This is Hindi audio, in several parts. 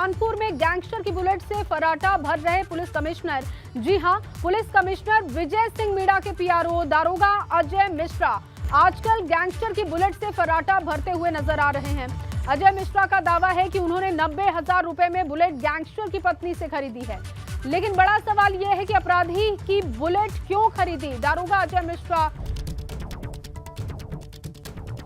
कानपुर में गैंगस्टर की बुलेट से फर्राटा भर रहे पुलिस कमिश्नर। जी हां, पुलिस कमिश्नर विजय सिंह मीणा के पीआरओ दारोगा अजय मिश्रा आजकल गैंगस्टर की बुलेट से फर्राटा भरते हुए नजर आ रहे हैं। अजय मिश्रा का दावा है कि उन्होंने 90,000 रुपए में बुलेट गैंगस्टर की पत्नी से खरीदी है। लेकिन बड़ा सवाल यह है कि अपराधी की बुलेट क्यों खरीदी? दारोगा अजय मिश्रा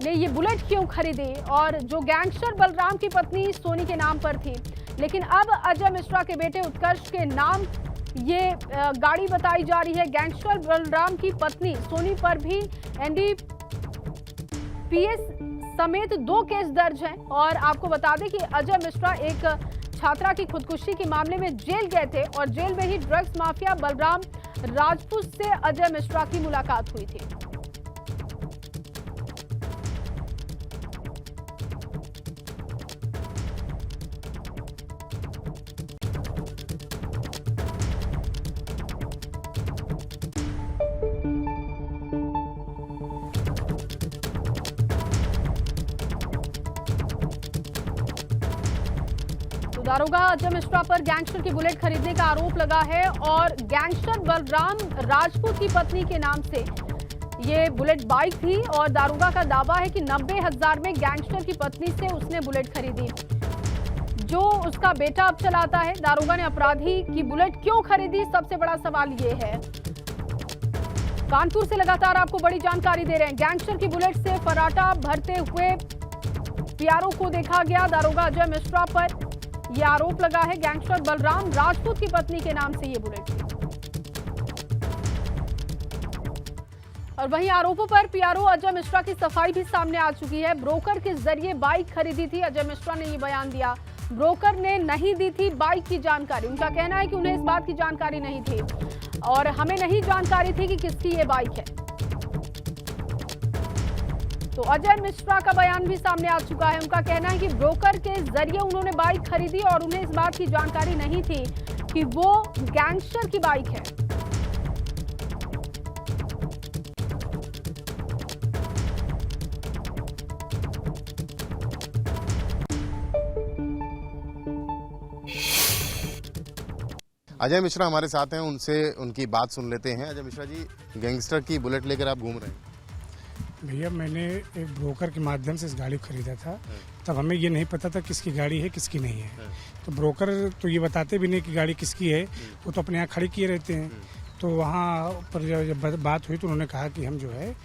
ने ये बुलेट क्यों खरीदी? और जो गैंगस्टर बलराम की पत्नी सोनी के नाम पर थी, लेकिन अब अजय मिश्रा के बेटे उत्कर्ष के नाम ये गाड़ी बताई जा रही है। गैंगस्टर बलराम की पत्नी सोनी पर भी एनडीपीएस समेत 2 केस दर्ज हैं। और आपको बता दें कि अजय मिश्रा एक छात्रा की खुदकुशी के मामले में जेल गए थे और जेल में ही ड्रग्स माफिया बलराम राजपूत से अजय मिश्रा की मुलाकात हुई थी। दारोगा अजय मिश्रा पर गैंगस्टर की बुलेट खरीदने का आरोप लगा है और गैंगस्टर बलराम राजपूत की पत्नी के नाम से ये बुलेट बाइक थी और दारोगा का दावा है कि 90,000 में गैंगस्टर की पत्नी से उसने बुलेट खरीदी, जो उसका बेटा अब चलाता है। दारोगा ने अपराधी की बुलेट क्यों खरीदी, सबसे बड़ा सवाल ये है। कानपुर से लगातार आपको बड़ी जानकारी दे रहे हैं। गैंगस्टर की बुलेट से फर्राटा भरते हुए पीआरओ को देखा गया। दारोगा अजय मिश्रा पर यह आरोप लगा है गैंगस्टर बलराम राजपूत की पत्नी के नाम से ये बुलेट थी। और वहीं आरोपों पर पीआरओ अजय मिश्रा की सफाई भी सामने आ चुकी है। ब्रोकर के जरिए बाइक खरीदी थी, अजय मिश्रा ने ये बयान दिया। ब्रोकर ने नहीं दी थी बाइक की जानकारी। उनका कहना है कि उन्हें इस बात की जानकारी नहीं थी और हमें नहीं जानकारी थी कि किसकी ये बाइक है। तो अजय मिश्रा का बयान भी सामने आ चुका है। उनका कहना है कि ब्रोकर के जरिए उन्होंने बाइक खरीदी और उन्हें इस बात की जानकारी नहीं थी कि वो गैंगस्टर की बाइक है। अजय मिश्रा हमारे साथ हैं, उनसे उनकी बात सुन लेते हैं। अजय मिश्रा जी, गैंगस्टर की बुलेट लेकर आप घूम रहे हैं। भैया, मैंने एक ब्रोकर के माध्यम से इस गाड़ी को खरीदा था। तब हमें ये नहीं पता था किसकी गाड़ी है किसकी नहीं है। तो ब्रोकर तो ये बताते भी नहीं कि गाड़ी किसकी है, वो तो अपने यहाँ खड़ी किए रहते हैं। तो वहाँ पर जब बात हुई तो उन्होंने कहा कि हम जो है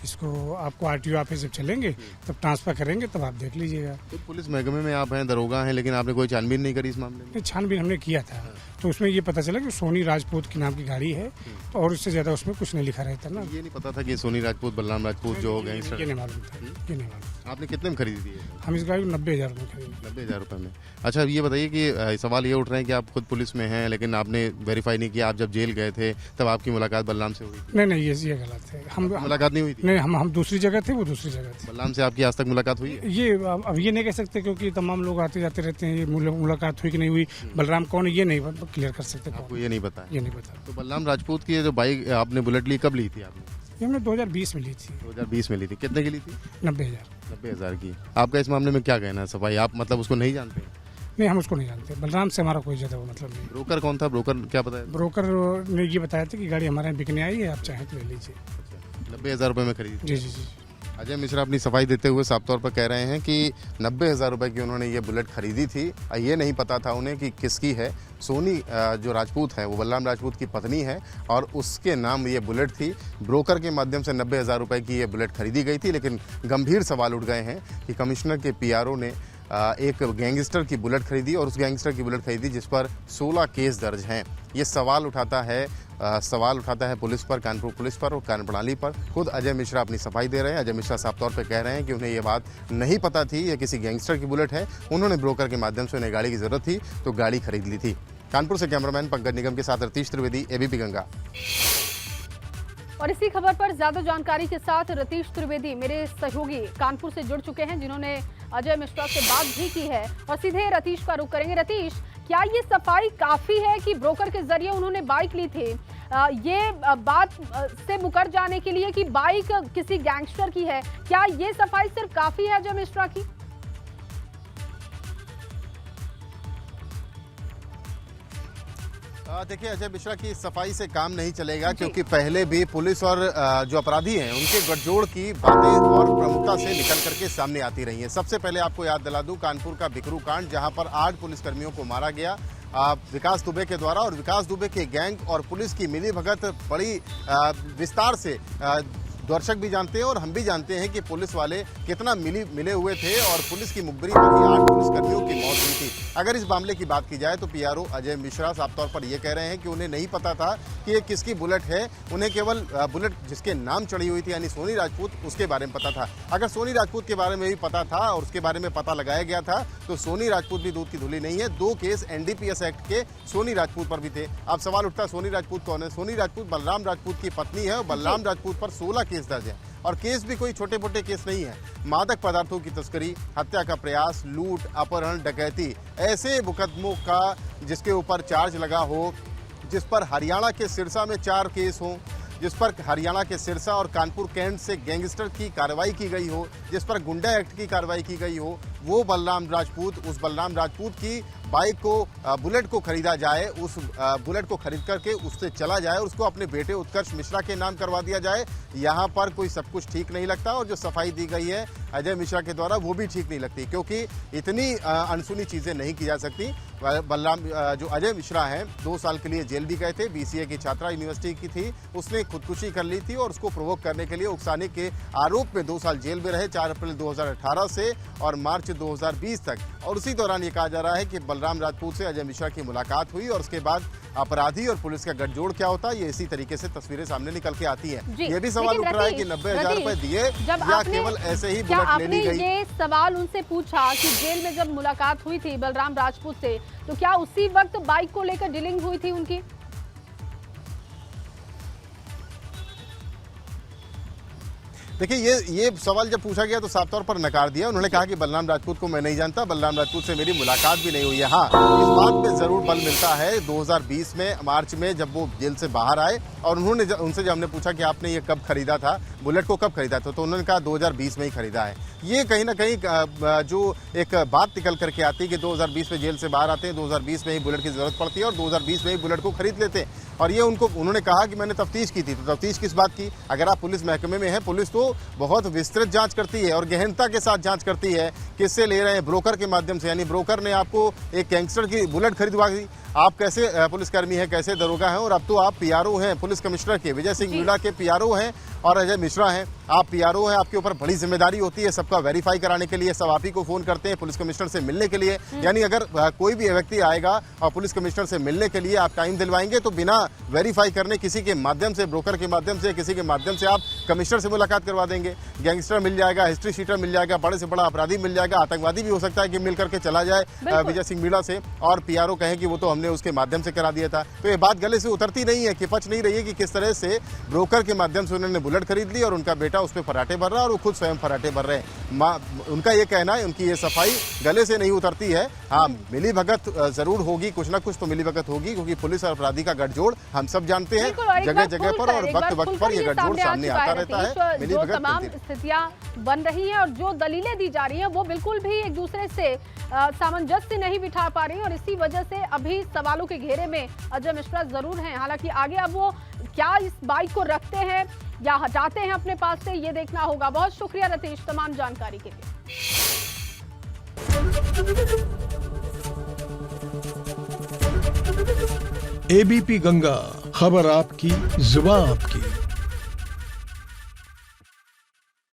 इसको आपको आरटीओ ऑफिस जब चलेंगे तब ट्रांसफर करेंगे, तब आप देख लीजिएगा। तो पुलिस महकमे में आप हैं, दरोगा हैं, लेकिन आपने कोई छानबीन नहीं करी इस मामले में? छानबीन हमने किया था तो उसमें ये पता चला कि सोनी राजपूत के नाम की गाड़ी है। तो और इससे ज्यादा उसमें कुछ नहीं लिखा रहता ना। ये नहीं पता था कि सोनी राजपूत बलराम राजपूत जो गैंगस्टर? ये नहीं मालूम था, ये नहीं मालूम। आपने कितने में खरीदी थी? हम इस गाड़ी को 90,000 में खरीदी। 90,000 रुपये में। अच्छा, ये बताइए कि सवाल ये उठ रहे हैं कि आप खुद पुलिस में हैं, लेकिन आपने वेरीफाई नहीं किया। आप जब जेल गए थे तब आपकी मुलाकात बलराम से हुई? नहीं, ये गलत है। हम मुलाकात नहीं हुई थी? नहीं, हम दूसरी जगह थे, वो दूसरी जगह थे। बलराम से आपकी आज तक मुलाकात हुई है? ये अब ये नहीं कह सकते क्योंकि तमाम लोग आते जाते रहते हैं। ये मुलाकात हुई कि नहीं हुई, बलराम कौन है ये नहीं क्लियर कर सकते। आपको ये नहीं पता? ये नहीं पता। तो बलराम राजपूत की जो बाइक आपने बुलेट ली, कब ली थी आपने? ये हमने 2020 में ली थी। 2020 में ली थी। कितने की ली थी? 90,000। 90,000 की। आपका इस मामले में क्या कहना है सफाई? आप मतलब उसको नहीं जानते? नहीं, हम उसको नहीं जानते। बलराम से हमारा कोई ज्यादा मतलब नहीं। ब्रोकर कौन था? ब्रोकर क्या बताया? ब्रोकर ने ये बताया था कि गाड़ी हमारे यहाँ बिकने आई है, आप चाहें तो ले लीजिए। 90,000 रुपये में खरीदी? जी जी जी। अजय मिश्रा अपनी सफाई देते हुए साफ तौर पर कह रहे हैं कि 90,000 रुपये की उन्होंने ये बुलेट खरीदी थी। ये नहीं पता था उन्हें कि किसकी है। सोनी जो राजपूत है वो बलराम राजपूत की पत्नी है और उसके नाम ये बुलेट थी। ब्रोकर के माध्यम से 90,000 रुपये की ये बुलेट खरीदी गई थी। लेकिन गंभीर सवाल उठ गए हैं कि कमिश्नर के पीआरओ ने एक गैंगस्टर की बुलेट खरीदी और उस गैंगस्टर की बुलेट खरीदी जिस पर 16 केस दर्ज हैं। ये सवाल उठाता है पुलिस पर, कानपुर पुलिस पर और कार्यप्रणाली पर। खुद अजय मिश्रा अपनी सफाई दे रहे हैं। अजय मिश्रा साफ तौर पर कह रहे हैं कि उन्हें ये बात नहीं पता थी ये किसी गैंगस्टर की बुलेट है। उन्होंने ब्रोकर के माध्यम से उन्हें गाड़ी की जरूरत थी तो गाड़ी खरीद ली थी। कानपुर से कैमरामैन पंकज निगम के साथ रतीश त्रिवेदी, एबीपी गंगा। और इसी खबर पर ज्यादा जानकारी के साथ रतीश त्रिवेदी मेरे सहयोगी कानपुर से जुड़ चुके हैं, जिन्होंने अजय मिश्रा से बात भी की है और सीधे रतीश का रुख करेंगे। रतीश, क्या ये सफाई काफी है कि ब्रोकर के जरिए उन्होंने बाइक ली थी? ये बात से मुकर जाने के लिए कि बाइक किसी गैंगस्टर की है, क्या ये सफाई सिर्फ काफी है अजय मिश्रा की? देखिए अजय मिश्रा की सफाई से काम नहीं चलेगा, क्योंकि पहले भी पुलिस और जो अपराधी हैं उनके गठजोड़ की बातें और प्रमुखता से निकल करके सामने आती रही हैं। सबसे पहले आपको याद दिला दूं कानपुर का बिकरू कांड, जहां पर 8 पुलिसकर्मियों को मारा गया विकास दुबे के द्वारा, और विकास दुबे के गैंग और पुलिस की मिलीभगत बड़ी विस्तार से दर्शक भी जानते हैं और हम भी जानते हैं कि पुलिस वाले कितना मिले हुए थे, और पुलिस की मुखबिरी पर ही 8 पुलिसकर्मियों की मौत हुई थी। अगर इस मामले की बात की जाए तो पीआरओ अजय मिश्रा साफ तौर पर यह कह रहे हैं कि उन्हें नहीं पता था कि ये किसकी बुलेट है। उन्हें केवल बुलेट जिसके नाम चढ़ी हुई थी यानी सोनी राजपूत, उसके बारे में पता था। अगर सोनी राजपूत के बारे में भी पता था और उसके बारे में पता लगाया गया था तो सोनी राजपूत भी दूध की धुली नहीं है। 2 केस एनडीपीएस एक्ट के सोनी राजपूत पर भी थे। अब सवाल उठता है सोनी राजपूत कौन है? सोनी राजपूत बलराम राजपूत की पत्नी है और बलराम राजपूत पर 16 केस दर्ज है, और केस भी कोई छोटे मोटे केस नहीं है। मादक पदार्थों की तस्करी, हत्या का प्रयास, लूट, अपहरण, डकैती, ऐसे मुकदमों का जिसके ऊपर चार्ज लगा हो, जिस पर हरियाणा के सिरसा में 4 केस हों, जिस पर हरियाणा के सिरसा और कानपुर कैंट से गैंगस्टर की कार्रवाई की गई हो, जिस पर गुंडा एक्ट की कार्रवाई की गई हो, वो बलराम राजपूत, उस बलराम राजपूत की बाइक को, बुलेट को खरीदा जाए, उस बुलेट को खरीद करके उससे चला जाए और उसको अपने बेटे उत्कर्ष मिश्रा के नाम करवा दिया जाए। यहाँ पर कोई सब कुछ ठीक नहीं लगता, और जो सफाई दी गई है अजय मिश्रा के द्वारा वो भी ठीक नहीं लगती, क्योंकि इतनी अनसुनी चीज़ें नहीं की जा सकती। बलराम जो अजय मिश्रा हैं 2 साल के लिए जेल भी गए थे। बीसीए की छात्रा यूनिवर्सिटी की थी, उसने खुदकुशी कर ली थी और उसको प्रोवोक करने के लिए उकसाने के आरोप में 2 साल जेल में रहे, 4 अप्रैल 2018 से और मार्च 2020 तक। और उसी दौरान ये कहा जा रहा है कि बलराम राजपूत से अजय मिश्रा की मुलाकात हुई, और उसके बाद अपराधी और पुलिस का गठजोड़ क्या होता है, ये इसी तरीके से तस्वीरें सामने निकल के आती हैं। ये भी सवाल उठ रहा है कि 90,000 रुपए दिए या केवल ऐसे ही बुलेट ले ली गई। ये सवाल उनसे पूछा कि जेल में जब मुलाकात हुई थी बलराम राजपूत से, तो क्या उसी वक्त बाइक को लेकर डीलिंग हुई थी उनकी? देखिए ये सवाल जब पूछा गया तो साफ तौर पर नकार दिया। उन्होंने कहा कि बलराम राजपूत को मैं नहीं जानता, बलराम राजपूत से मेरी मुलाकात भी नहीं हुई है। हाँ, इस बात पे जरूर बल मिलता है 2020 में मार्च में जब वो जेल से बाहर आए और उनसे जब हमने पूछा कि आपने ये कब खरीदा था, बुलेट को कब खरीदा था, तो उन्होंने कहा 2020 में ही खरीदा है। ये कहीं ना कहीं जो एक बात निकल करके आती है कि 2020 में जेल से बाहर आते हैं, 2020 में ही बुलेट की जरूरत पड़ती है और 2020 में ही बुलेट को खरीद लेते हैं। और ये उन्होंने कहा कि मैंने तफ्तीश की थी, तो तफ्तीश किस बात की? अगर आप पुलिस महकमे में हैं, पुलिस तो बहुत विस्तृत जांच करती है और गहनता के साथ जांच करती है। किससे ले रहे हैं? ब्रोकर के माध्यम से, यानी ब्रोकर ने आपको एक गैंगस्टर की बुलेट खरीदवा दी। आप कैसे पुलिसकर्मी हैं, कैसे दरोगा हैं, और अब तो आप पीआरओ हैं पुलिस कमिश्नर के, विजय सिंह मीणा के पीआरओ हैं और अजय मिश्रा हैं। आप पीआरओ हैं, आपके ऊपर बड़ी जिम्मेदारी होती है सबका वेरीफाई कराने के लिए। सब आप ही को फोन करते हैं पुलिस कमिश्नर से मिलने के लिए। यानी अगर कोई भी व्यक्ति आएगा और पुलिस कमिश्नर से मिलने के लिए आप टाइम दिलवाएंगे तो बिना वेरीफाई करने किसी के माध्यम से, ब्रोकर के माध्यम से, किसी के माध्यम से आप कमिश्नर से मुलाकात करवा देंगे। गैंगस्टर मिल जाएगा, हिस्ट्री शीटर मिल जाएगा, बड़े से बड़ा अपराधी मिल जाएगा, आतंकवादी भी हो सकता है कि मिल करके चला जाए विजय सिंह मीणा से, और पीआरओ कहे कि वो तो हमने उसके माध्यम से करा दिया था। तो ये बात गले से उतरती नहीं है, कि पच नहीं रही है कि किस तरह से ब्रोकर के माध्यम से उन्होंने बुलेट खरीद ली और उनका बेटा उस पर फराटे भर रहा है और वो खुद स्वयं फराटे भर रहे हैं। उनका ये कहना है, उनकी ये सफाई गले से नहीं उतरती है। हाँ, मिली भगत जरूर होगी, कुछ ना कुछ तो मिली भगत होगी, क्योंकि पुलिस और अपराधी का गठजोड़ हम सब जानते हैं, जगह जगह पर और वक्त वक्त पर ये गठजोड़ सामने आता रहता है। मिली भगत तमाम स्थितियां बन रही हैं और जो दलीलें दी जा रही हैं वो बिल्कुल भी एक दूसरे से सामंजस्य नहीं बिठा पा रही, और इसी वजह से अभी सवालों के घेरे में अजय मिश्रा जरूर हैं। हालांकि आगे अब वो क्या इस बाइक को रखते हैं या हटाते हैं अपने पास से, ये देखना होगा। बहुत शुक्रिया रतीश तमाम जानकारी के लिए। एबीपी गंगा, खबर आपकी, जुबान आपकी।